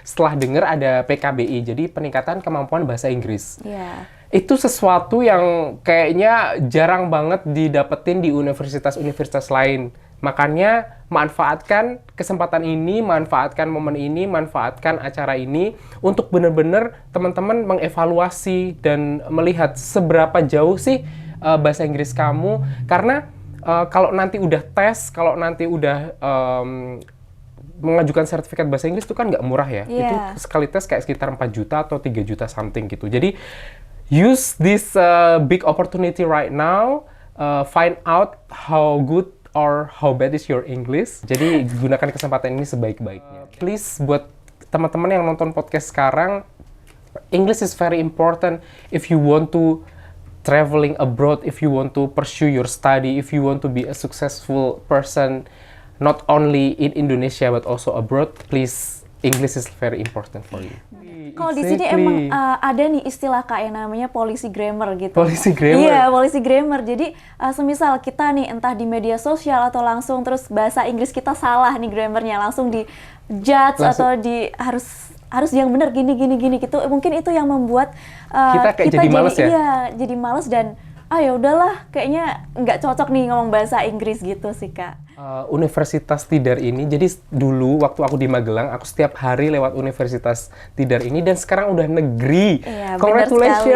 setelah dengar ada PKBI, jadi peningkatan kemampuan bahasa Inggris. Iya. Itu sesuatu yang kayaknya jarang banget didapetin di universitas-universitas lain. Makanya manfaatkan kesempatan ini, manfaatkan momen ini, manfaatkan acara ini untuk benar-benar teman-teman mengevaluasi dan melihat seberapa jauh sih bahasa Inggris kamu. Karena kalau nanti udah tes, kalau nanti udah mengajukan sertifikat bahasa Inggris itu kan nggak murah ya. Yeah. Itu sekali tes kayak sekitar 4 juta atau 3 juta something gitu. Jadi use this big opportunity right now, find out how good or how bad is your English. Jadi gunakan kesempatan ini sebaik-baiknya. Please buat teman-teman yang nonton podcast sekarang, English is very important if you want to traveling abroad, if you want to pursue your study, if you want to be a successful person, not only in Indonesia but also abroad. Please, English is very important for you. Kalau di sini emang ada nih istilah Kak yang namanya policy grammar gitu. Policy grammar? Iya, policy grammar. Jadi semisal kita nih entah di media sosial atau langsung terus bahasa Inggris kita salah nih grammarnya, langsung di judge atau di harus yang benar gini gitu. Mungkin itu yang membuat kita jadi malas ya? Iya, jadi malas dan ya udahlah kayaknya nggak cocok nih ngomong bahasa Inggris gitu sih Kak. Universitas Tidar ini, jadi dulu waktu aku di Magelang, aku setiap hari lewat Universitas Tidar ini dan sekarang udah negeri. Iya, Congratulations,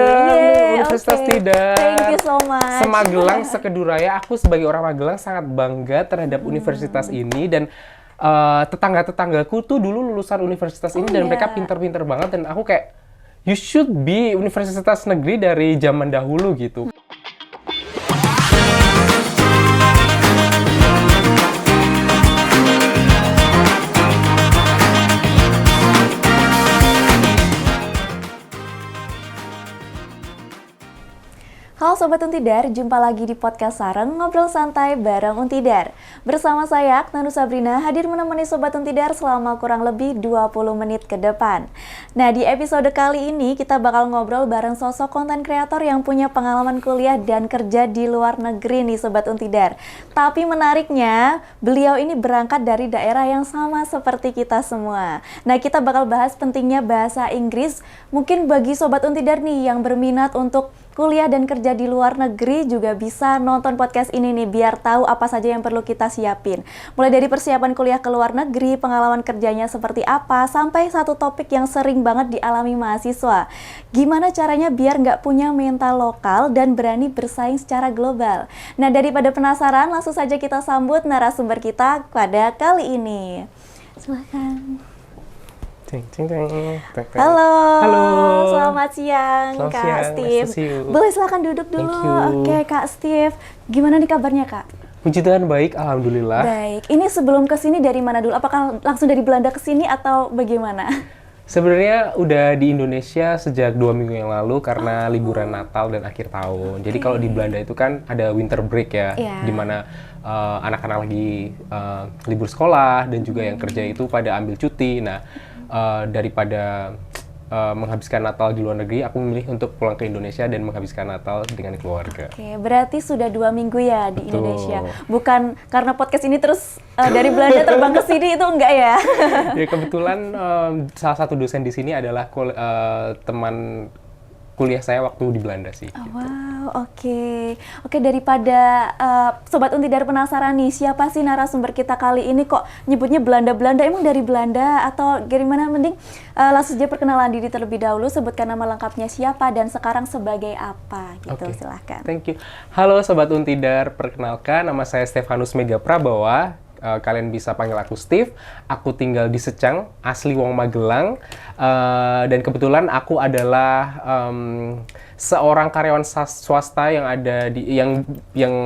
Universitas Tidar. Thank you so much. Semagelang, Sekeduraya, aku sebagai orang Magelang sangat bangga terhadap universitas ini dan tetangga-tetanggaku tuh dulu lulusan universitas ini dan mereka pinter-pinter banget dan aku kayak you should be universitas negeri dari zaman dahulu gitu. Halo Sobat Untidar, jumpa lagi di podcast Sareng Ngobrol Santai bareng Untidar. Bersama saya, Aknanu Sabrina, hadir menemani Sobat Untidar selama kurang lebih 20 menit ke depan. Nah, di episode kali ini kita bakal ngobrol bareng sosok konten kreator yang punya pengalaman kuliah dan kerja di luar negeri nih Sobat Untidar. Tapi menariknya, beliau ini berangkat dari daerah yang sama seperti kita semua. Nah, kita bakal bahas pentingnya bahasa Inggris. Mungkin bagi Sobat Untidar nih yang berminat untuk kuliah dan kerja di luar negeri juga bisa nonton podcast ini nih biar tahu apa saja yang perlu kita siapin. Mulai dari persiapan kuliah ke luar negeri, pengalaman kerjanya seperti apa, sampai satu topik yang sering banget dialami mahasiswa. Gimana caranya biar nggak punya mental lokal dan berani bersaing secara global. Nah, daripada penasaran, langsung saja kita sambut narasumber kita pada kali ini. Silakan. Halo, selamat siang Kak Steve. Boleh silakan duduk dulu. Oke Kak Steve, gimana nih kabarnya Kak? Puji Tuhan baik, alhamdulillah. Baik, ini sebelum kesini dari mana dulu? Apakah langsung dari Belanda ke sini atau bagaimana? Sebenarnya udah di Indonesia sejak 2 minggu yang lalu karena liburan Natal dan akhir tahun. Jadi kalau di Belanda itu kan ada winter break ya, di mana anak-anak lagi libur sekolah dan juga yang kerja itu pada ambil cuti. Nah, daripada menghabiskan Natal di luar negeri, aku memilih untuk pulang ke Indonesia dan menghabiskan Natal dengan keluarga. Oke, berarti sudah 2 minggu ya di Indonesia. Bukan karena podcast ini terus dari Belanda terbang ke sini itu enggak ya? Ya kebetulan salah satu dosen di sini adalah teman kuliah saya waktu di Belanda sih. Oh, wow, oke. Oke, daripada Sobat Untidar penasaran nih, siapa sih narasumber kita kali ini kok nyebutnya Belanda-Belanda? Emang dari Belanda atau gimana? Mending langsung saja perkenalan diri terlebih dahulu, sebutkan nama lengkapnya siapa dan sekarang sebagai apa gitu. Silahkan. Thank you. Halo Sobat Untidar, perkenalkan nama saya Stefanus Mega Prabawa. Kalian bisa panggil aku Steve. Aku tinggal di Secang, asli wong Magelang. Dan kebetulan aku adalah seorang karyawan swasta yang ada di yang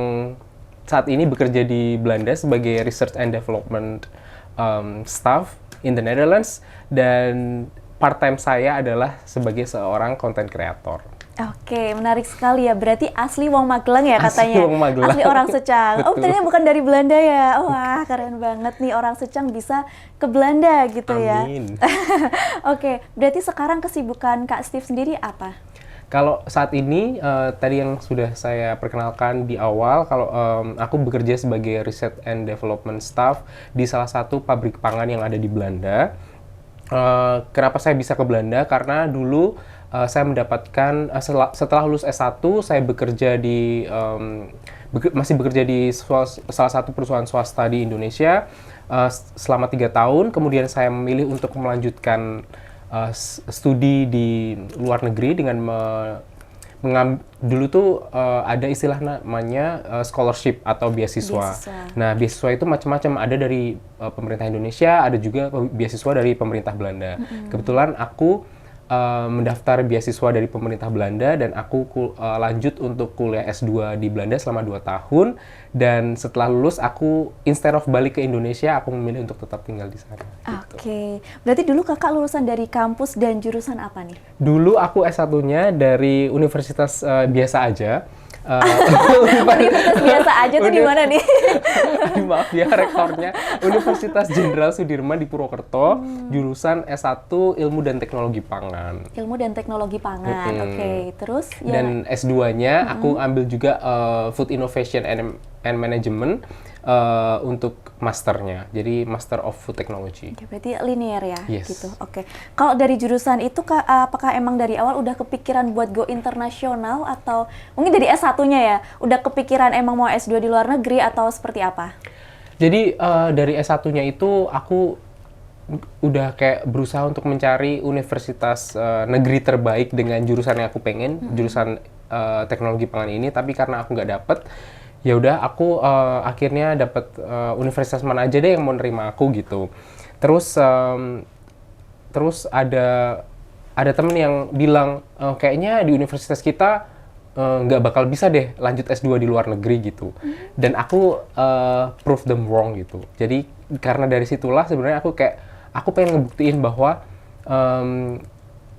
saat ini bekerja di Belanda sebagai research and development staff in the Netherlands, dan part time saya adalah sebagai seorang content creator. Oke, menarik sekali ya. Berarti asli wong Magelang ya katanya. Asli wong Magelang. Asli orang Secang. Oh, ternyata bukan dari Belanda ya. Wah, keren banget nih orang Secang bisa ke Belanda gitu ya. Amin. Oke, berarti sekarang kesibukan Kak Steve sendiri apa? Kalau saat ini, tadi yang sudah saya perkenalkan di awal, kalau aku bekerja sebagai research and development staff di salah satu pabrik pangan yang ada di Belanda. Kenapa saya bisa ke Belanda? Karena dulu saya mendapatkan setelah lulus S1 saya bekerja di masih bekerja di salah satu perusahaan swasta di Indonesia selama 3 tahun. Kemudian saya memilih untuk melanjutkan studi di luar negeri dengan dulu tuh ada istilah namanya scholarship atau beasiswa. Nah, beasiswa itu macam-macam, ada dari pemerintah Indonesia, ada juga beasiswa dari pemerintah Belanda. Kebetulan aku mendaftar beasiswa dari pemerintah Belanda dan aku lanjut untuk kuliah S2 di Belanda selama 2 tahun, dan setelah lulus aku instead of balik ke Indonesia, aku memilih untuk tetap tinggal di sana. Oke. Berarti dulu kakak lulusan dari kampus dan jurusan apa nih? Dulu aku S1-nya dari universitas biasa aja. Universitas biasa aja tuh di mana nih? Maaf ya, rektornya Universitas Jenderal Sudirman di Purwokerto, jurusan S1 Ilmu dan Teknologi Pangan. Ilmu dan Teknologi Pangan, oke. Terus? Dan S2-nya aku ambil juga Food Innovation and Management untuk masternya, jadi Master of Food Technology. Oke, berarti linear ya, Yes. gitu. Oke. Kalau dari jurusan itu, apakah emang dari awal udah kepikiran buat go internasional atau mungkin dari S1-nya ya, udah kepikiran emang mau S2 di luar negeri atau seperti apa? Jadi dari S1-nya itu aku udah kayak berusaha untuk mencari universitas negeri terbaik dengan jurusan yang aku pengen, jurusan teknologi pangan ini, tapi karena aku nggak dapet, ya udah aku akhirnya dapat universitas mana aja deh yang mau nerima aku gitu. Terus ada temen yang bilang kayaknya di universitas kita nggak bakal bisa deh lanjut S2 di luar negeri gitu. Dan aku prove them wrong gitu. Jadi karena dari situlah sebenarnya aku pengen ngebuktiin bahwa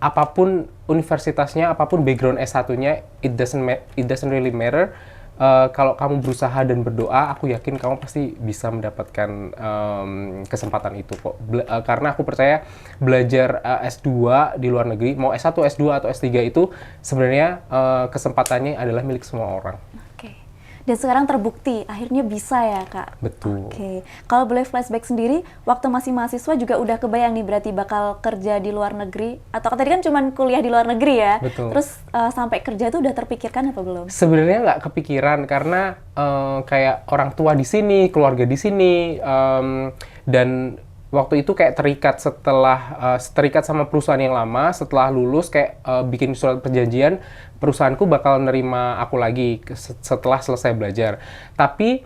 apapun universitasnya, apapun background S1-nya, it doesn't really matter. Kalau kamu berusaha dan berdoa, aku yakin kamu pasti bisa mendapatkan kesempatan itu kok. Karena aku percaya belajar S2 di luar negeri, mau S1, S2 atau S3 itu sebenarnya kesempatannya adalah milik semua orang. Oke. Dan sekarang terbukti, akhirnya bisa ya, Kak? Betul. Oke. Kalau boleh flashback sendiri, waktu masih mahasiswa juga udah kebayang nih berarti bakal kerja di luar negeri? Atau tadi kan cuma kuliah di luar negeri ya? Betul. Terus sampai kerja tuh udah terpikirkan apa belum? Sebenarnya nggak kepikiran karena kayak orang tua di sini, keluarga di sini, dan waktu itu kayak terikat sama perusahaan yang lama. Setelah lulus kayak bikin surat perjanjian, perusahaanku bakal nerima aku lagi setelah selesai belajar. Tapi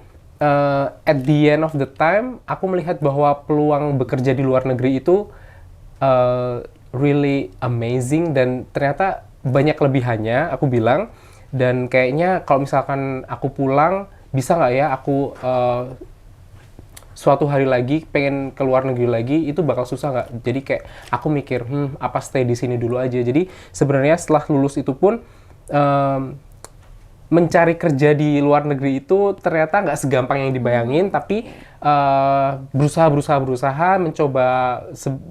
at the end of the time, aku melihat bahwa peluang bekerja di luar negeri itu really amazing, dan ternyata banyak kelebihannya, aku bilang. Dan kayaknya kalau misalkan aku pulang, bisa nggak ya aku suatu hari lagi pengen ke luar negeri lagi, itu bakal susah nggak? Jadi kayak aku mikir, apa stay di sini dulu aja. Jadi sebenarnya setelah lulus itu pun mencari kerja di luar negeri itu ternyata nggak segampang yang dibayangin, tapi berusaha mencoba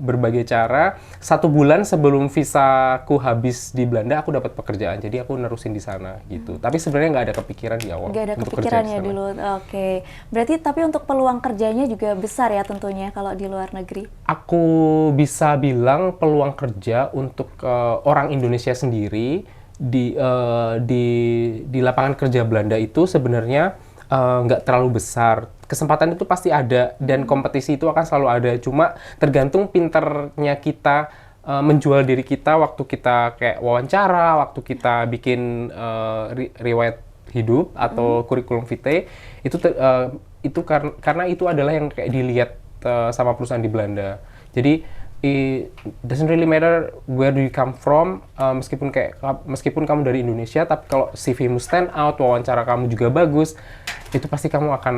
berbagai cara. 1 bulan sebelum visaku habis di Belanda, aku dapat pekerjaan, jadi aku nerusin di sana gitu. Tapi sebenarnya nggak ada kepikiran di awal. Nggak ada untuk kepikiran kerja ya dulu. Oke. Berarti tapi untuk peluang kerjanya juga besar ya tentunya kalau di luar negeri. Aku bisa bilang peluang kerja untuk orang Indonesia sendiri di lapangan kerja Belanda itu sebenarnya nggak terlalu besar. Kesempatan itu pasti ada dan kompetisi itu akan selalu ada. Cuma tergantung pinternya kita menjual diri kita waktu kita kayak wawancara, waktu kita bikin riwayat hidup atau kurikulum vitae itu karena itu adalah yang kayak dilihat sama perusahaan di Belanda. Jadi it doesn't really matter where do you come from, meskipun kamu dari Indonesia, tapi kalau CV-mu stand out, wawancara kamu juga bagus, itu pasti kamu akan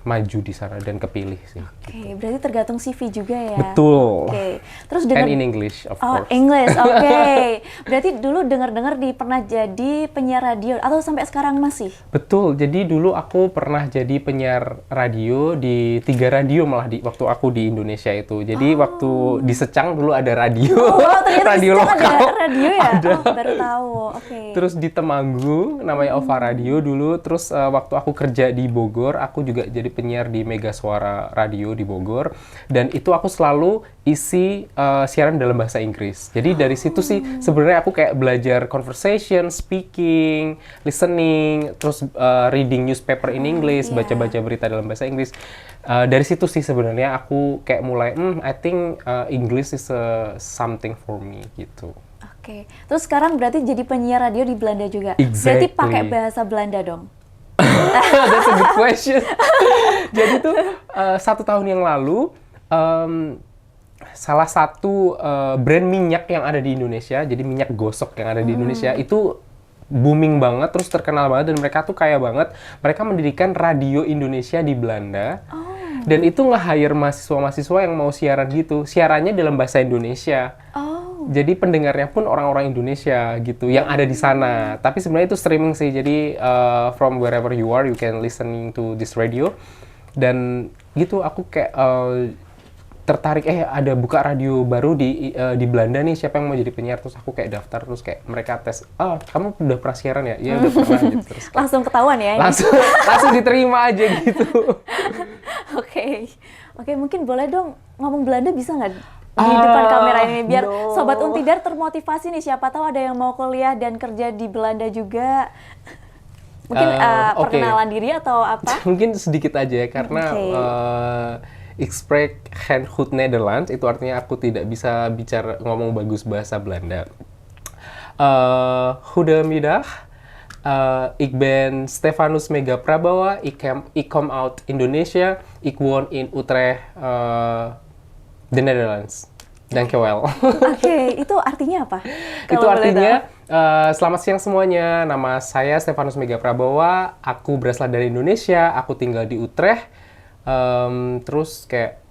maju di sana dan kepilih sih. Oke, berarti tergantung CV juga ya? Betul. Oke. Terus dengar And in English, of course. English, oke. Berarti dulu dengar-dengar pernah jadi penyiar radio atau sampai sekarang masih? Betul. Jadi dulu aku pernah jadi penyiar radio di 3 radio malah waktu aku di Indonesia itu. Jadi waktu di Secang dulu ada radio. Ternyata radio lokal. Ada radio ya? Ada. Baru tahu. Oke. Terus di Temanggung namanya OVA Radio dulu. Terus waktu aku kerja di Bogor, aku juga jadi penyiar di Mega Suara Radio di Bogor, dan itu aku selalu isi siaran dalam bahasa Inggris. Jadi dari situ sih sebenarnya aku kayak belajar conversation, speaking, listening, terus reading newspaper in English, baca-baca berita dalam bahasa Inggris. Dari situ sih sebenarnya aku kayak mulai, I think English is something for me gitu. Oke, terus sekarang berarti jadi penyiar radio di Belanda juga. Exactly. Berarti pakai bahasa Belanda dong? That's a good question. Jadi tuh 1 tahun yang lalu salah satu brand minyak yang ada di Indonesia, jadi minyak gosok yang ada di Indonesia itu booming banget, terus terkenal banget, dan mereka tuh kaya banget. Mereka mendirikan Radio Indonesia di Belanda. Dan itu nge-hire mahasiswa-mahasiswa yang mau siaran gitu. Siarannya dalam bahasa Indonesia. Jadi pendengarnya pun orang-orang Indonesia gitu yang ada di sana. Tapi sebenarnya itu streaming sih. Jadi from wherever you are, you can listening to this radio. Dan gitu aku kayak tertarik, ada buka radio baru di Belanda nih, siapa yang mau jadi penyiar. Terus aku kayak daftar, terus kayak mereka tes, kamu udah pernah siaran ya? Iya udah pernah gitu. Terus kayak, langsung ketahuan ya ini? Langsung diterima aja gitu. Oke, mungkin boleh dong ngomong Belanda, bisa nggak di depan kamera ini, biar Sobat Untidar termotivasi nih, siapa tahu ada yang mau kuliah dan kerja di Belanda juga. Mungkin perkenalan diri atau apa? Mungkin sedikit aja ya, karena ik spreek geen goed Nederlands, itu artinya aku tidak bisa ngomong bagus bahasa Belanda. Goedemiddag, ik ben Stefanus Mega Prabowo, ik kom uit Indonesia, ik woon in Utrecht, The Netherlands. Dankjewel. Oke, itu artinya apa? Itu artinya, selamat siang semuanya, nama saya Stefanus Mega Prabowo, aku berasal dari Indonesia, aku tinggal di Utrecht, terus kayak,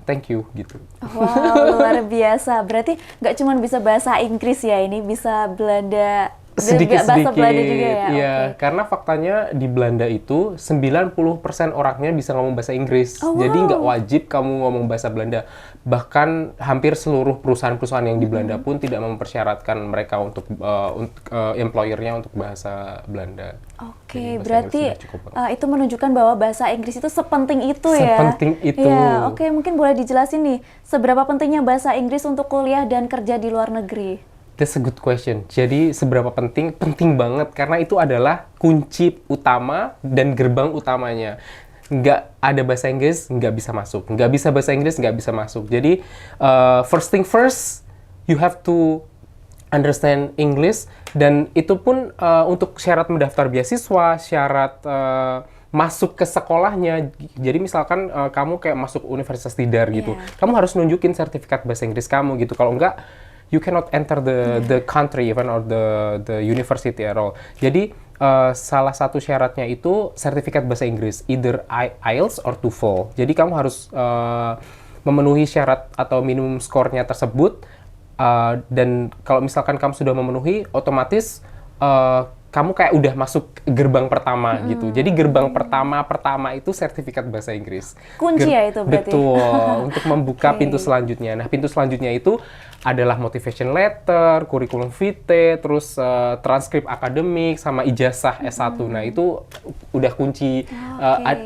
thank you, gitu. Wow, luar biasa. Berarti nggak cuma bisa bahasa Inggris ya, ini bisa Belanda, sedikit-sedikit, bahasa Belanda juga ya? Iya, karena faktanya di Belanda itu 90% orangnya bisa ngomong bahasa Inggris. Jadi nggak wajib kamu ngomong bahasa Belanda. Bahkan hampir seluruh perusahaan-perusahaan yang di Belanda pun tidak mempersyaratkan mereka untuk employer-nya untuk bahasa Belanda. Oke, berarti itu menunjukkan bahwa bahasa Inggris itu sepenting itu ya? Sepenting itu. Ya, oke, mungkin boleh dijelasin nih, seberapa pentingnya bahasa Inggris untuk kuliah dan kerja di luar negeri? That's a good question. Jadi seberapa penting? Penting banget, karena itu adalah kunci utama dan gerbang utamanya. Nggak ada bahasa Inggris, nggak bisa masuk. Nggak bisa bahasa Inggris, nggak bisa masuk. Jadi first thing first, you have to understand English. Dan itu pun untuk syarat mendaftar beasiswa, syarat masuk ke sekolahnya. Jadi misalkan kamu kayak masuk universitas Tidar gitu, kamu harus nunjukin sertifikat bahasa Inggris kamu gitu. Kalau enggak, you cannot enter the country even or the university at all. Jadi salah satu syaratnya itu sertifikat bahasa Inggris, either IELTS or TOEFL. Jadi kamu harus memenuhi syarat atau minimum skornya tersebut, dan kalau misalkan kamu sudah memenuhi, otomatis kamu kayak udah masuk gerbang pertama gitu. Jadi gerbang pertama itu sertifikat bahasa Inggris. Kunci ya itu berarti? Betul, untuk membuka pintu selanjutnya. Nah, pintu selanjutnya itu adalah motivation letter, kurikulum vitae, terus transkrip akademik, sama ijazah S1. Nah, itu udah kunci,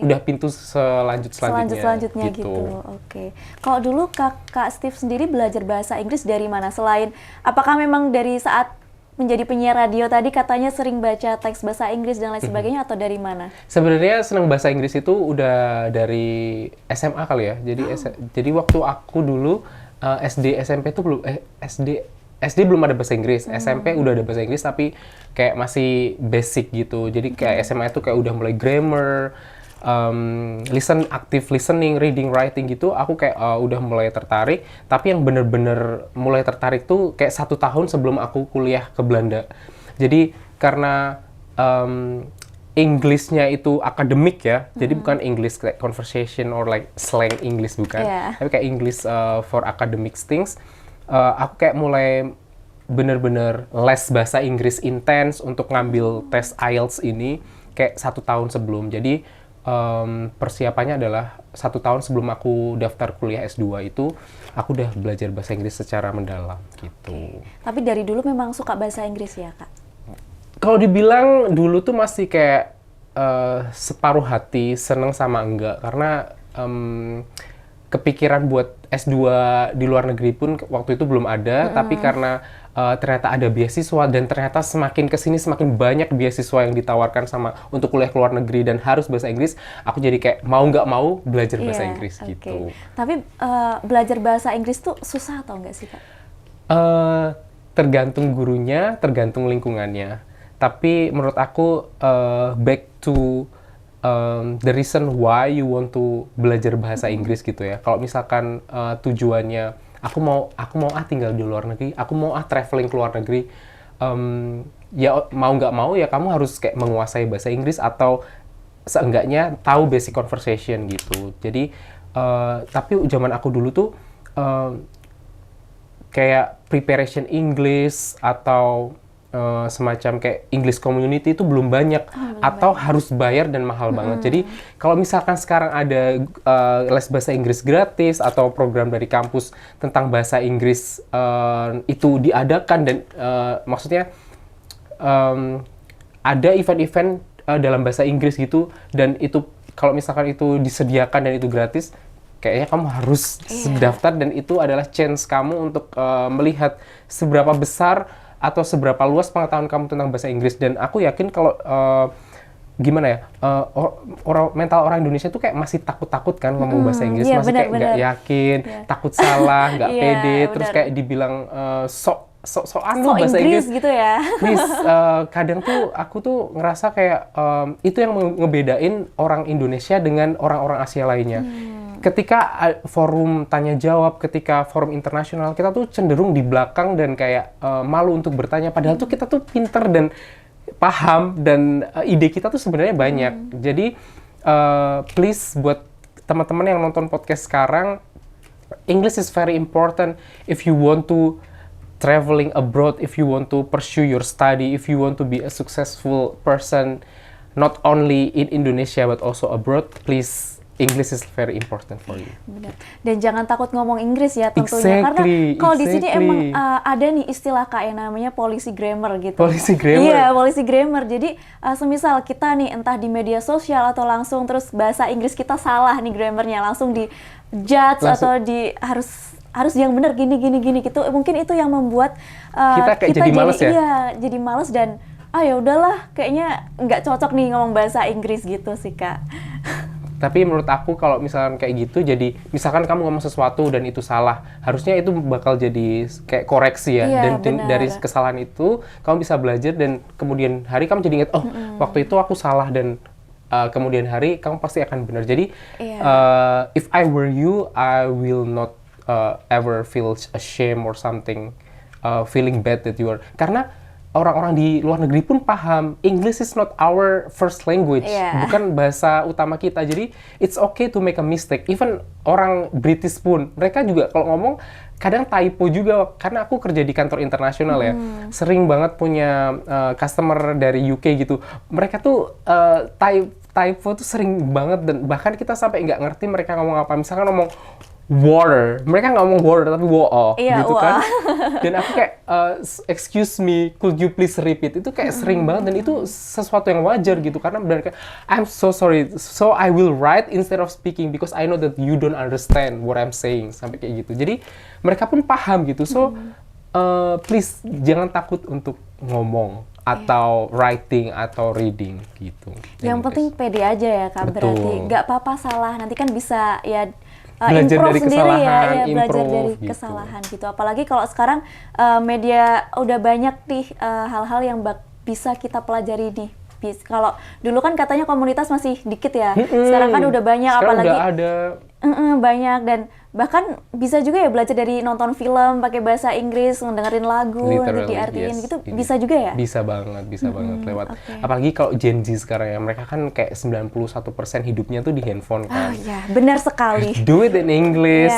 udah pintu selanjutnya gitu. Oke. Kalau dulu Kak Steve sendiri belajar bahasa Inggris dari mana? Selain, apakah memang dari saat menjadi penyiar radio tadi katanya sering baca teks bahasa Inggris dan lain sebagainya, atau dari mana? Sebenarnya senang bahasa Inggris itu udah dari SMA kali ya. Jadi waktu aku dulu SD, SMP tuh belum SD belum ada bahasa Inggris. SMP udah ada bahasa Inggris tapi kayak masih basic gitu. Jadi kayak SMA itu kayak udah mulai grammar, active listening, reading, writing gitu, aku kayak udah mulai tertarik. Tapi yang bener-bener mulai tertarik tuh kayak 1 tahun sebelum aku kuliah ke Belanda. Jadi karena English-nya itu akademik ya, jadi bukan English like conversation or like slang English, bukan. Tapi kayak English for academic things. Aku kayak mulai bener-bener les bahasa Inggris intens untuk ngambil tes IELTS ini kayak 1 tahun sebelum. Jadi persiapannya adalah 1 tahun sebelum aku daftar kuliah S2 itu, aku udah belajar bahasa Inggris secara mendalam gitu. Tapi dari dulu memang suka bahasa Inggris ya, Kak? Kalau dibilang dulu tuh masih kayak separuh hati seneng sama enggak, karena kepikiran buat S2 di luar negeri pun waktu itu belum ada, tapi karena ternyata ada beasiswa dan ternyata semakin kesini semakin banyak beasiswa yang ditawarkan sama untuk kuliah ke luar negeri dan harus bahasa Inggris, aku jadi kayak mau nggak mau belajar bahasa Inggris gitu. Tapi belajar bahasa Inggris tuh susah atau enggak sih, Kak? Tergantung gurunya, tergantung lingkungannya. Tapi menurut aku back to the reason why you want to belajar bahasa Inggris gitu ya. Kalau misalkan tujuannya aku mau tinggal di luar negeri, aku mau traveling ke luar negeri, ya mau nggak mau ya kamu harus kayak menguasai bahasa Inggris atau seenggaknya tahu basic conversation gitu. Jadi tapi zaman aku dulu tuh kayak preparation English atau semacam kayak English community itu belum banyak, atau harus bayar dan mahal banget. Jadi kalau misalkan sekarang ada les bahasa Inggris gratis atau program dari kampus tentang bahasa Inggris itu diadakan dan maksudnya ada event-event dalam bahasa Inggris gitu, dan itu kalau misalkan itu disediakan dan itu gratis, kayaknya kamu harus daftar, dan itu adalah chance kamu untuk melihat seberapa besar atau seberapa luas pengetahuan kamu tentang bahasa Inggris. Dan aku yakin kalau gimana ya, mental orang Indonesia tuh kayak masih takut-takut kan ngomong bahasa Inggris, masih kayak nggak yakin, takut salah, nggak pede, terus kayak dibilang sokan lu bahasa Inggris gitu ya. Please, kadang tuh aku tuh ngerasa kayak itu yang ngebedain orang Indonesia dengan orang-orang Asia lainnya. Ketika forum tanya jawab, ketika forum internasional, kita tuh cenderung di belakang dan kayak malu untuk bertanya, padahal tuh kita tuh pinter dan paham dan ide kita tuh sebenarnya banyak. Jadi please buat teman-teman yang nonton podcast sekarang, English is very important if you want to traveling abroad, if you want to pursue your study, if you want to be a successful person not only in Indonesia but also abroad, please, English is very important for you. Benar. Dan jangan takut ngomong Inggris ya tentunya. Karena kalau di sini emang ada nih istilah Kak yang namanya policy grammar gitu. Policy grammar? Iya, policy grammar. Jadi semisal kita nih entah di media sosial atau langsung terus bahasa Inggris kita salah nih grammarnya, langsung di judge atau di harus yang benar gini gitu. Mungkin itu yang membuat kita jadi males ya? Iya, jadi males dan ya udahlah kayaknya nggak cocok nih ngomong bahasa Inggris gitu sih, Kak. Tapi menurut aku kalau misalkan kayak gitu, jadi misalkan kamu ngomong sesuatu dan itu salah, harusnya itu bakal jadi kayak koreksi ya. Iya, dan dari kesalahan itu kamu bisa belajar dan kemudian hari kamu jadi ingat, waktu itu aku salah, dan kemudian hari kamu pasti akan benar. Jadi if I were you, I will not ever feel ashamed or something, feeling bad that you are, karena orang-orang di luar negeri pun paham English is not our first language, bukan bahasa utama kita. Jadi it's okay to make a mistake. Even orang British pun, mereka juga kalau ngomong kadang typo juga. Karena aku kerja di kantor internasional ya, sering banget punya customer dari UK gitu. Mereka tuh typo tuh sering banget, dan bahkan kita sampai nggak ngerti mereka ngomong apa. Misalkan ngomong water, mereka nggak ngomong water tapi gitu kan. Dan aku kayak excuse me, could you please repeat, itu kayak sering banget, dan itu sesuatu yang wajar gitu, karena benar kayak I'm so sorry, so I will write instead of speaking because I know that you don't understand what I'm saying, sampai kayak gitu. Jadi mereka pun paham gitu. So please jangan takut untuk ngomong atau writing atau reading gitu. Yang penting pede aja ya, Kak. Berarti nggak apa-apa salah, nanti kan bisa ya belajar dari kesalahan, belajar dari kesalahan gitu. Apalagi kalau sekarang media udah banyak nih hal-hal yang bisa kita pelajari nih. Kalau dulu kan katanya komunitas masih dikit ya, sekarang kan udah banyak, sekarang apalagi udah ada banyak, dan bahkan bisa juga ya belajar dari nonton film pakai bahasa Inggris, dengerin lagu, nanti diartiin gitu, bisa juga ya? Bisa banget lewat. Apalagi kalau Gen Z sekarang ya, mereka kan kayak 91% hidupnya tuh di handphone kan. Oh iya, benar sekali. Do it in English,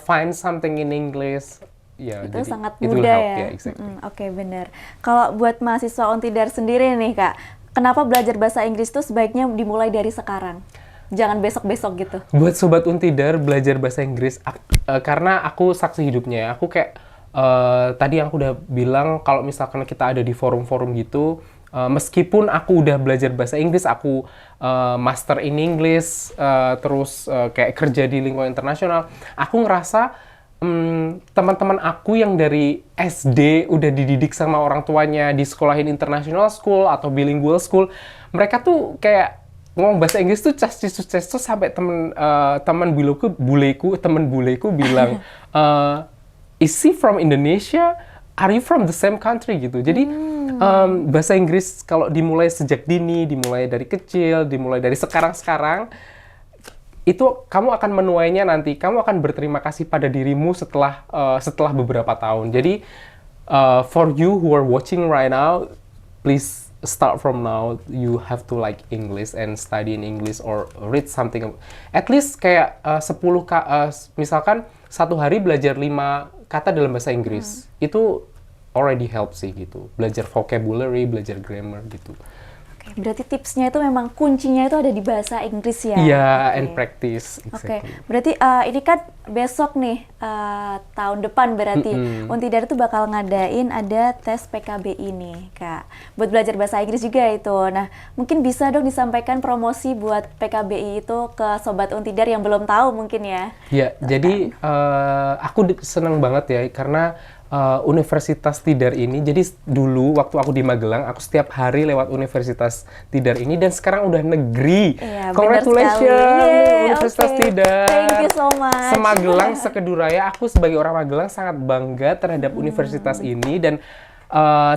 find something in English. Ya, itu jadi, sangat mudah ya. Exactly. Oke, benar. Kalau buat mahasiswa Untidar sendiri nih, Kak, kenapa belajar bahasa Inggris itu sebaiknya dimulai dari sekarang? Jangan besok-besok gitu. Buat Sobat Untidar, belajar bahasa Inggris, karena aku saksi hidupnya ya. Aku kayak, tadi yang aku udah bilang, kalau misalkan kita ada di forum-forum gitu, Meskipun aku udah belajar bahasa Inggris, aku master in English, terus kayak kerja di lingkungan internasional, aku ngerasa teman-teman aku yang dari SD udah dididik sama orang tuanya di sekolahin international school atau bilingual school, mereka tuh kayak ngomong bahasa Inggris tuh castis sampai teman buleku bilang, is he from Indonesia? Are you from the same country gitu. Jadi bahasa Inggris kalau dimulai sejak dini, dimulai dari kecil, dimulai dari sekarang itu kamu akan menuainya nanti. Kamu akan berterima kasih pada dirimu setelah beberapa tahun. Jadi for you who are watching right now, please start from now. You have to like English and study in English or read something. At least kayak 10 misalkan satu hari belajar 5 kata dalam bahasa Inggris. Itu already help sih gitu. Belajar vocabulary, belajar grammar gitu. Oke, berarti tipsnya itu memang kuncinya itu ada di bahasa Inggris ya? Iya, and practice. Exactly. Oke, berarti ini kan besok nih, tahun depan berarti Untidar itu bakal ngadain ada tes PKBI nih, Kak. Buat belajar bahasa Inggris juga itu. Nah, mungkin bisa dong disampaikan promosi buat PKBI itu ke Sobat Untidar yang belum tahu mungkin ya? Ya, jadi aku seneng banget ya, karena Universitas Tidar ini, jadi dulu waktu aku di Magelang, aku setiap hari lewat Universitas Tidar ini, dan sekarang udah negeri. Iya, Congratulations, Universitas Tidar. Thank you so much. Semagelang, Sekeduraya, aku sebagai orang Magelang sangat bangga terhadap universitas ini, dan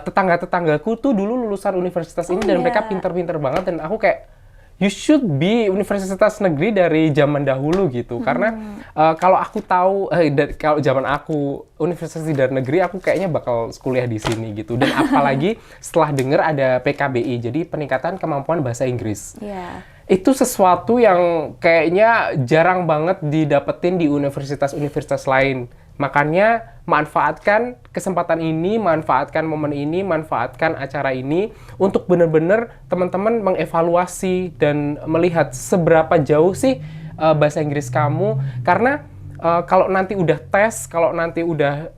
tetangga-tetanggaku tuh dulu lulusan universitas ini, dan mereka pinter-pinter banget, dan aku kayak, you should be universitas negeri dari zaman dahulu gitu. Karena kalau aku tahu, kalau zaman aku Universitas Tidar Negeri, aku kayaknya bakal kuliah di sini gitu. Dan apalagi setelah dengar ada PKBI, jadi peningkatan kemampuan bahasa Inggris. Yeah. Itu sesuatu yang kayaknya jarang banget didapetin di universitas-universitas lain. Makanya manfaatkan kesempatan ini, manfaatkan momen ini, manfaatkan acara ini untuk benar-benar teman-teman mengevaluasi dan melihat seberapa jauh sih bahasa Inggris kamu. Karena kalau nanti udah tes, kalau nanti udah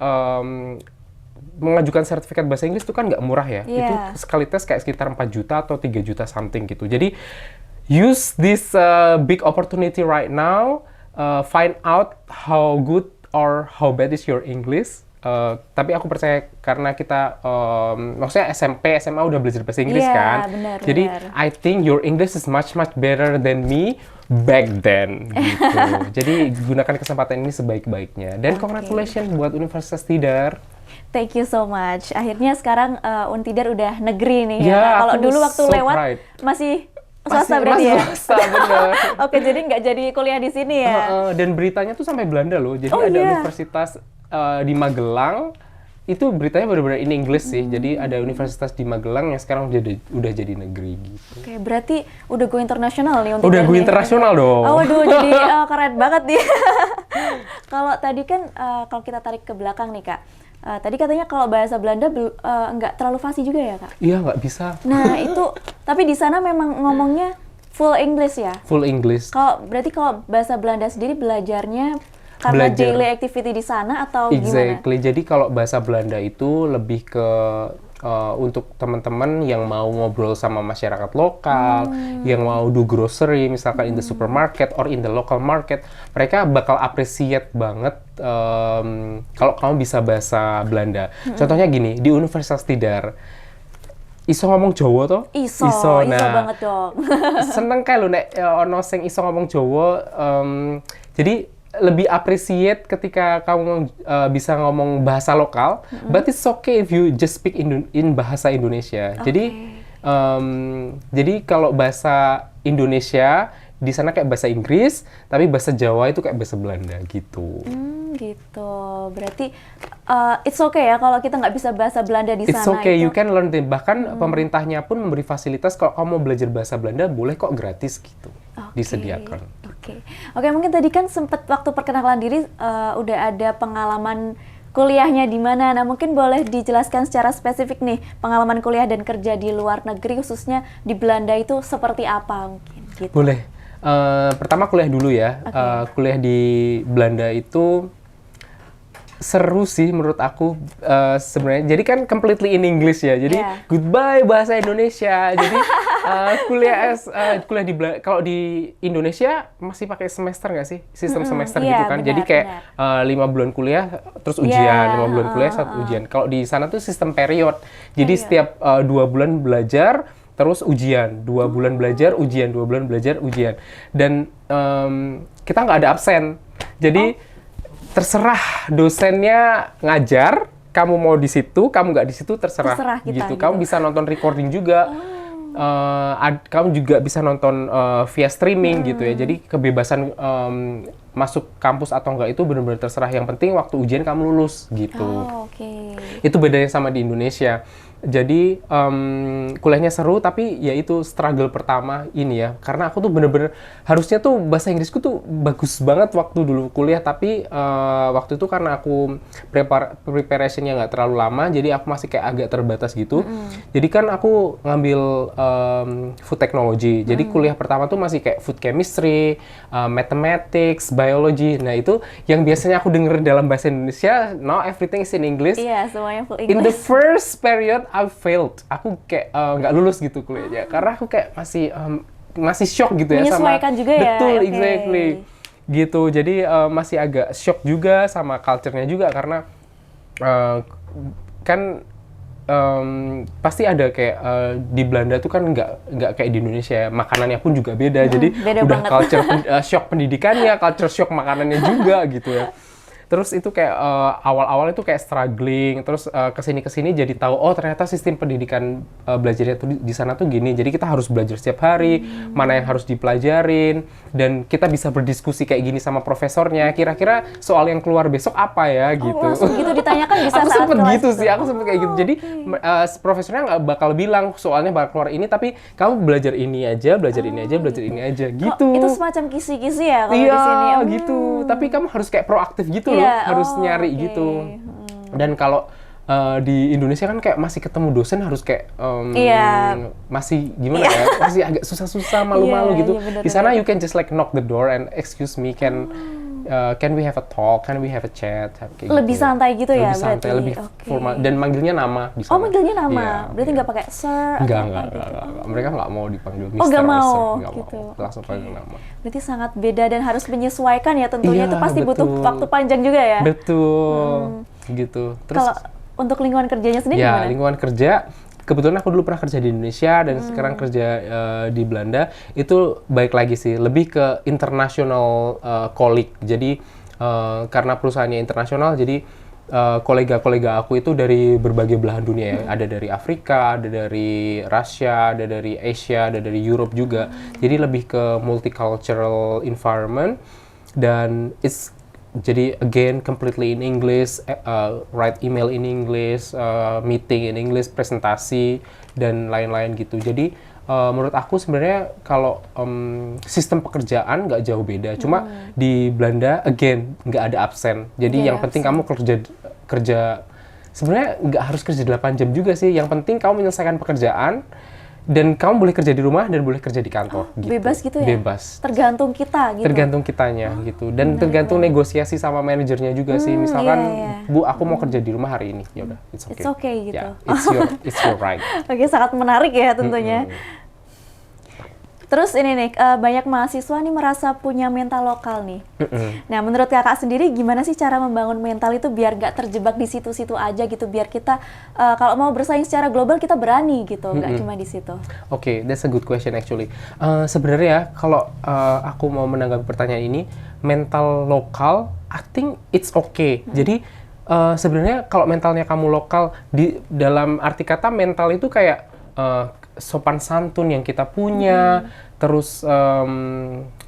mengajukan sertifikat bahasa Inggris itu kan nggak murah ya. Yeah. Itu sekali tes kayak sekitar 4 juta atau 3 juta something gitu. Jadi use this big opportunity right now, find out how good or how bad is your English. Tapi aku percaya karena kita maksudnya SMP, SMA udah belajar bahasa Inggris kan. Benar, jadi benar. I think your English is much better than me back then gitu. Jadi gunakan kesempatan ini sebaik-baiknya. Dan congratulations buat Universitas Tidar. Thank you so much. Akhirnya sekarang Untidar udah negeri nih ya. Ya. Kalau dulu waktu so lewat pride. masih swasta berarti ya? Swasta, bener. Oke, jadi nggak jadi kuliah di sini ya? Dan beritanya tuh sampai Belanda loh. Jadi ada universitas di Magelang, itu beritanya benar-benar in English sih. Jadi ada universitas di Magelang yang sekarang udah jadi negeri gitu. Oke, berarti udah go internasional nih untuk Udah go internasional dong. Oh, waduh, jadi keren banget nih. Kalau tadi kan, kalau kita tarik ke belakang nih Kak, tadi katanya kalau bahasa Belanda nggak terlalu fasih juga ya Kak? Iya, nggak bisa. Nah itu, tapi di sana memang ngomongnya full English ya? Full English. Berarti kalau bahasa Belanda sendiri belajarnya karena daily activity di sana atau gimana? Exactly. Jadi kalau bahasa Belanda itu lebih ke untuk teman-teman yang mau ngobrol sama masyarakat lokal, yang mau do grocery, misalkan in the supermarket or in the local market, mereka bakal appreciate banget kalau kamu bisa bahasa Belanda. Contohnya gini, di Universitas Tidar, iso ngomong Jawa toh? Iso banget dong. Seneng kayak lo nek ono sing iso ngomong Jawa. Jadi lebih appreciate ketika kamu bisa ngomong bahasa lokal, but it's okay if you just speak in bahasa Indonesia. Okay. Jadi kalau bahasa Indonesia di sana kayak bahasa Inggris, tapi bahasa Jawa itu kayak bahasa Belanda gitu. Gitu. Berarti it's okay ya kalau kita nggak bisa bahasa Belanda di sana. It's okay, itu. you can learn it. Bahkan pemerintahnya pun memberi fasilitas kalau kamu mau belajar bahasa Belanda boleh kok gratis gitu. Disediakan. Oke, mungkin tadi kan sempat waktu perkenalan diri udah ada pengalaman kuliahnya di mana. Nah, mungkin boleh dijelaskan secara spesifik nih pengalaman kuliah dan kerja di luar negeri khususnya di Belanda itu seperti apa mungkin gitu. Boleh. Pertama kuliah dulu ya. Kuliah di Belanda itu seru sih menurut aku sebenarnya. Jadi kan completely in English ya. Jadi Yeah. goodbye bahasa Indonesia. Jadi kuliah kalau di Indonesia masih pakai semester nggak sih? Sistem semester gitu iya, kan. benar, Jadi kayak benar. 5 bulan kuliah terus ujian, Yeah, 5 bulan kuliah satu ujian. Kalau di sana tuh sistem period. Jadi setiap 2 bulan belajar terus ujian, 2 bulan belajar ujian, 2 bulan belajar ujian. Dan kita nggak ada absen. Jadi terserah dosennya ngajar, kamu mau di situ, kamu nggak di situ terserah Kita, gitu. gitu. Kamu bisa nonton recording juga, kamu juga bisa nonton via streaming gitu ya. Jadi kebebasan masuk kampus atau enggak itu benar-benar terserah. Yang penting waktu ujian kamu lulus gitu. Oh, oke. Itu bedanya sama di Indonesia. Jadi kuliahnya seru, tapi ya itu struggle pertama ini ya. Karena aku tuh bener-bener harusnya tuh bahasa Inggrisku tuh bagus banget waktu dulu kuliah, tapi waktu itu karena aku preparationnya nggak terlalu lama, jadi aku masih kayak agak terbatas gitu. Jadi kan aku ngambil food technology. Jadi kuliah pertama tuh masih kayak food chemistry, mathematics, biology. Nah itu yang biasanya aku denger dalam bahasa Indonesia, now everything is in English. Iya, semuanya full In the English. first period, I failed. Aku kayak nggak lulus gitu kuliahnya, karena aku kayak masih shock gitu ya sama. Menyesuaikan juga ya, Betul, oke. exactly. Gitu. Jadi masih agak shock juga sama culture-nya juga karena kan pasti ada kayak di Belanda tuh kan nggak kayak di Indonesia ya. Makanannya pun juga beda. Jadi beda udah banget. culture shock pendidikannya, culture shock makanannya juga gitu ya. Terus itu kayak awal-awal itu kayak struggling, terus kesini-kesini jadi tahu, oh ternyata sistem pendidikan belajarnya tuh di sana tuh gini. Jadi kita harus belajar setiap hari, mana yang harus dipelajarin, dan kita bisa berdiskusi kayak gini sama profesornya. Kira-kira soal yang keluar besok apa ya gitu. Langsung gitu ditanyakan bisa Aku saat sempet kelas gitu sih, aku sempet kayak gitu. Jadi profesornya nggak bakal bilang soalnya bakal keluar ini, tapi kamu belajar ini aja, belajar ini aja, belajar ini aja gitu. Oh, itu semacam kisi-kisi ya kalau Iya, di sini. gitu. Tapi kamu harus kayak proaktif gitu loh, Iya, harus oh, nyari oke. gitu. Dan kalau di Indonesia kan kayak masih ketemu dosen harus kayak Iya. masih gimana ya, masih agak susah-susah, malu-malu Iya, gitu. iya, benar, Di sana benar. you can just like knock the door and excuse me, can we have a talk, can we have a chat, kayak Lebih gitu. santai gitu ya Lebih santai, berarti? lebih Oke. formal, dan manggilnya nama di sana. Oh, manggilnya nama. Iya, Berarti iya. nggak pakai sir Enggak, atau enggak, apa gitu. enggak. Mereka nggak mau dipanggil Mr. Oh, nggak or mau, Sir, nggak gitu. mau. Langsung Oke. panggil nama. Berarti sangat beda dan harus menyesuaikan ya tentunya. Iya, Itu pasti butuh betul. waktu panjang juga ya. Betul, gitu. Terus Kalau untuk lingkungan kerjanya sendiri ya gimana? lingkungan kerja, kebetulan aku dulu pernah kerja di Indonesia dan sekarang kerja di Belanda. Itu baik lagi sih, lebih ke international colleague. Jadi karena perusahaannya internasional, jadi kolega-kolega aku itu dari berbagai belahan dunia ya. Ada dari Afrika, ada dari Rusia, ada dari Asia, ada dari Europe juga. Jadi lebih ke multicultural environment, dan jadi again completely in English, write email in English, meeting in English, presentasi dan lain-lain gitu. Jadi menurut aku sebenarnya kalau sistem pekerjaan nggak jauh beda, cuma di Belanda again nggak ada absen. Jadi Nggak yang ada penting absen. kamu kerja sebenarnya nggak harus kerja 8 jam juga sih. Yang penting kamu menyelesaikan pekerjaan dan kamu boleh kerja di rumah dan boleh kerja di kantor. Gitu. Bebas gitu ya? Bebas. Tergantung kita gitu. Tergantung kitanya gitu, dan tergantung negosiasi sama manajernya juga sih. Misalkan, iya, iya. Bu, aku mau kerja di rumah hari ini, ya udah, it's okay. It's okay gitu. Ya, it's your right. Oke, sangat menarik ya tentunya. Terus ini nih, banyak mahasiswa nih merasa punya mental lokal nih. Nah, menurut kakak sendiri gimana sih cara membangun mental itu biar nggak terjebak di situ-situ aja gitu, biar kita kalau mau bersaing secara global kita berani gitu, nggak cuma di situ. Oke, that's a good question actually. Sebenarnya kalau aku mau menanggapi pertanyaan ini, mental lokal, I think it's okay. Jadi sebenarnya kalau mentalnya kamu lokal, di dalam arti kata mental itu kayak sopan santun yang kita punya, terus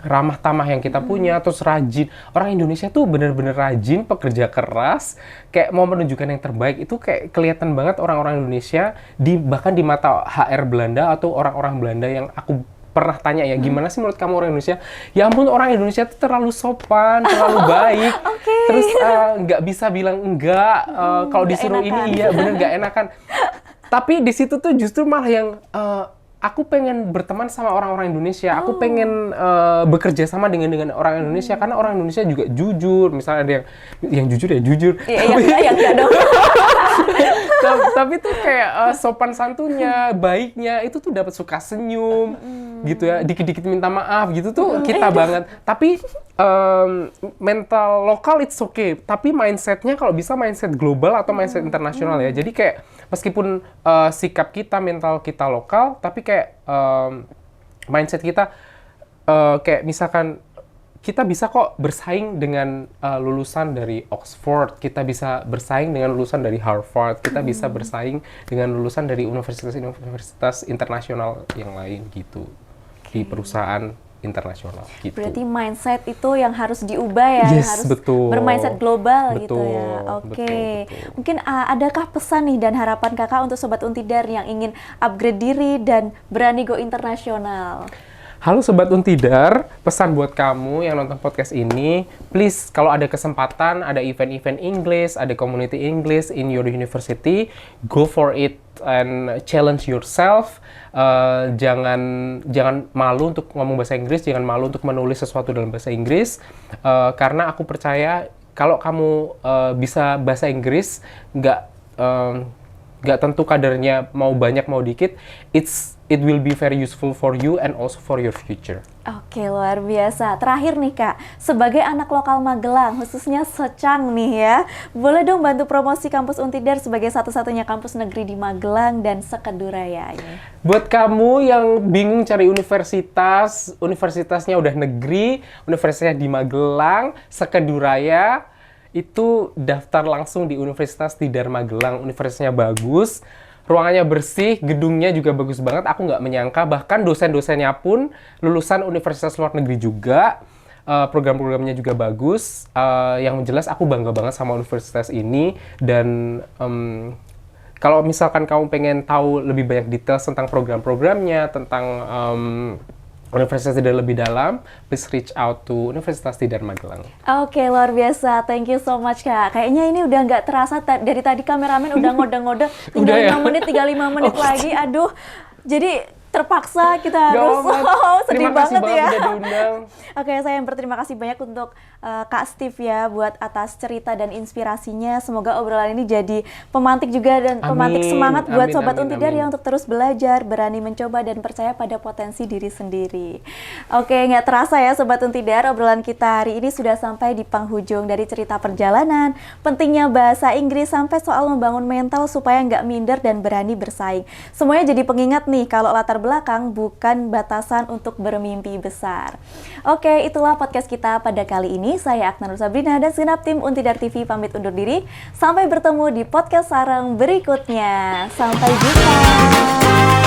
ramah tamah yang kita punya, terus rajin. Orang Indonesia tuh bener-bener rajin, pekerja keras, kayak mau menunjukkan yang terbaik. Itu kayak kelihatan banget orang-orang Indonesia, bahkan di mata HR Belanda atau orang-orang Belanda yang aku pernah tanya ya, gimana sih menurut kamu orang Indonesia? Ya ampun, orang Indonesia tuh terlalu sopan, terlalu baik, terus nggak bisa bilang enggak, kalau nggak disuruh enakan. ini iya, bener nggak enakan. Tapi di situ tuh justru malah yang aku pengen berteman sama orang-orang Indonesia. Aku pengen bekerja sama dengan orang Indonesia karena orang Indonesia juga jujur. Misalnya ada yang jujur ya jujur. Yang enggak dong. Tapi tuh kayak sopan santunnya, baiknya itu tuh dapat suka senyum gitu ya. Dikit-dikit minta maaf gitu tuh kita banget. Tapi mental lokal it's okay. Tapi mindsetnya kalau bisa mindset global atau mindset internasional ya. Jadi kayak meskipun sikap kita, mental kita lokal, tapi kayak mindset kita kayak misalkan kita bisa kok bersaing dengan lulusan dari Oxford, kita bisa bersaing dengan lulusan dari Harvard, kita bisa bersaing dengan lulusan dari universitas internasional yang lain gitu di perusahaan internasional gitu. Berarti mindset itu yang harus diubah ya, Yes, harus betul. bermindset global gitu Betul, ya. Oke. betul. Mungkin adakah pesan nih dan harapan Kakak untuk Sobat Untidar yang ingin upgrade diri dan berani go internasional? Halo Sobat Untidar, pesan buat kamu yang nonton podcast ini, please kalau ada kesempatan, ada event-event English, ada community English in your university, go for it and challenge yourself. Jangan malu untuk ngomong bahasa Inggris, jangan malu untuk menulis sesuatu dalam bahasa Inggris, karena aku percaya kalau kamu bisa bahasa Inggris, nggak tentu kadarnya mau banyak mau dikit, it will be very useful for you and also for your future. Oke, luar biasa. Terakhir nih Kak, sebagai anak lokal Magelang, khususnya Secang nih ya, boleh dong bantu promosi kampus Untidar sebagai satu-satunya kampus negeri di Magelang dan Sekeduraya ini. Buat kamu yang bingung cari universitas, universitasnya udah negeri, universitasnya di Magelang, Sekeduraya, itu daftar langsung di Universitas Tidar Magelang. Universitasnya bagus, ruangannya bersih, gedungnya juga bagus banget. Aku nggak menyangka, bahkan dosen-dosennya pun lulusan universitas luar negeri juga. Program-programnya juga bagus. Yang jelas aku bangga banget sama universitas ini. Dan kalau misalkan kamu pengen tahu lebih banyak detail tentang program-programnya, tentang Universitas Tidar lebih dalam, please reach out to Universitas Tidar Magelang. Oke, luar biasa. Thank you so much, Kak. Kayaknya ini udah nggak terasa dari tadi kameramen udah ngode-ngode. Tinggal 5 menit, tinggal 5 menit lagi. Aduh, jadi terpaksa kita harus sedih banget ya. Udah diundang. Oke, saya yang berterima kasih banyak untuk Kak Steve ya buat atas cerita dan inspirasinya. Semoga obrolan ini jadi pemantik juga dan pemantik semangat buat Sobat Untidar ya untuk terus belajar, berani mencoba dan percaya pada potensi diri sendiri. Oke, nggak terasa ya Sobat Untidar, obrolan kita hari ini sudah sampai di penghujung. Dari cerita perjalanan, pentingnya bahasa Inggris sampai soal membangun mental supaya nggak minder dan berani bersaing. Semuanya jadi pengingat nih kalau latar belakang bukan batasan untuk bermimpi besar. Oke, itulah podcast kita pada kali ini. Saya Akna Nur Sabrina dan segenap tim Untidar TV pamit undur diri. Sampai bertemu di podcast sareng berikutnya. Sampai jumpa.